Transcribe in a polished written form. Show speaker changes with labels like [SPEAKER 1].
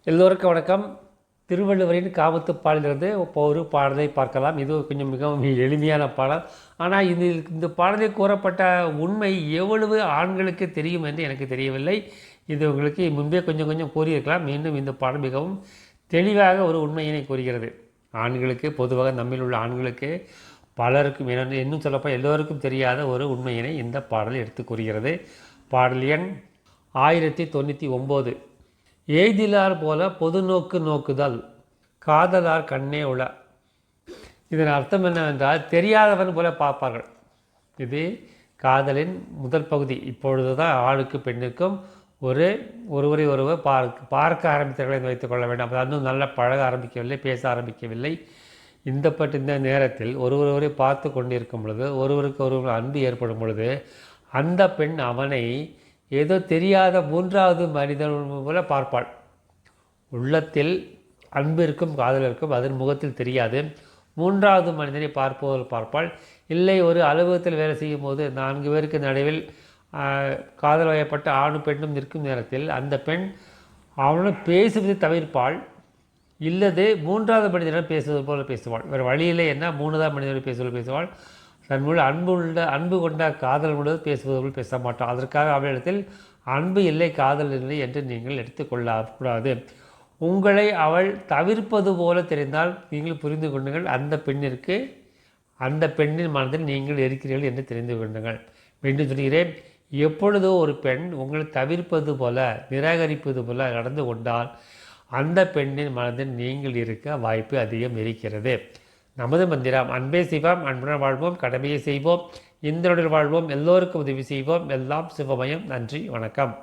[SPEAKER 1] எல்லோருக்கும் வணக்கம். திருவள்ளுவரின் காமத்துப்பாலிலிருந்து இப்போ ஒரு பாடலை பார்க்கலாம். இது கொஞ்சம் மிகவும் எளிமையான பாடல். ஆனால் இந்த பாடலில் கூறப்பட்ட உண்மை எவ்வளவு ஆண்களுக்கு தெரியும் என்று எனக்கு தெரியவில்லை. இது உங்களுக்கு முன்பே கொஞ்சம் கொஞ்சம் கூறியிருக்கலாம். மீண்டும் இந்த பாடல் மிகவும் தெளிவாக ஒரு உண்மையினை கூறுகிறது. ஆண்களுக்கு பொதுவாக நம்மில் உள்ள ஆண்களுக்கு பலருக்கும் இன்னும் சொல்லப்போ எல்லோருக்கும் தெரியாத ஒரு உண்மையினை இந்த பாடல் எடுத்து கூறுகிறது. பாடல் எண் 1099. எய்திலார் போல பொது நோக்கு நோக்குதல் காதலார் கண்ணே உள. இதன் அர்த்தம் என்னவென்றால் தெரியாதவன் போல பார்ப்பார்கள். இது காதலின் முதல் பகுதி. இப்பொழுது தான் ஆணுக்கு பெண்ணுக்கும் ஒருவரை ஒருவர் பார்க்க ஆரம்பித்தவர்களை வைத்துக்கொள்ள வேண்டும். அது இன்னும் நல்லா பழக ஆரம்பிக்கவில்லை, பேச ஆரம்பிக்கவில்லை. இந்த நேரத்தில் ஒருவரை பார்த்து கொண்டிருக்கும் பொழுது ஒருவருக்கு ஒருவர் அன்பு ஏற்படும் பொழுது அந்த பெண் அவனை ஏதோ தெரியாத மூன்றாவது மனிதன் போல பார்ப்பாள். உள்ளத்தில் அன்பு இருக்கும், காதல் இருக்கும், அதன் முகத்தில் தெரியாது. மூன்றாவது மனிதனை பார்ப்பாள். இல்லை, ஒரு அலுவலகத்தில் வேலை செய்யும் போது 4 பேருக்கு நடுவில் காதல் வயப்பட்ட ஆணும் பெண்ணும் நிற்கும் நேரத்தில் அந்த பெண் அவனும் பேசுவதை தவிர்ப்பாள். இல்லது மூன்றாவது மனிதனிடம் பேசுவது போல பேசுவாள். வேறு வழியில்லை என்ன, 3வது மனிதனிடம் பேசுவாள். தன் மூலம் அன்பு கொண்ட காதல் முழுவது பேசுவதற்குள் பேச மாட்டான். அதற்காக அவளிடத்தில் அன்பு இல்லை, காதல் இல்லை என்று நீங்கள் எடுத்துக்கொள்ளக்கூடாது. உங்களை அவள் தவிர்ப்பது போல தெரிந்தால் நீங்கள் புரிந்து கொள்ளுங்கள், அந்த பெண்ணின் மனதில் நீங்கள் இருக்கிறீர்கள் என்று தெரிந்து கொள்ளுங்கள். மீண்டும் சொல்கிறேன், எப்பொழுதோ ஒரு பெண் உங்களை தவிர்ப்பது போல, நிராகரிப்பது போல நடந்து கொண்டால் அந்த பெண்ணின் மனதில் நீங்கள் இருக்க வாய்ப்பு அதிகம் இருக்கிறது. நமது மந்திரம் அன்பே செய்வோம், அன்புடன் வாழ்வோம், கடமையை செய்வோம், இந்திரனுடன் வாழ்வோம், எல்லோருக்கும் உதவி செய்வோம், எல்லாம் சிவமயம். நன்றி, வணக்கம்.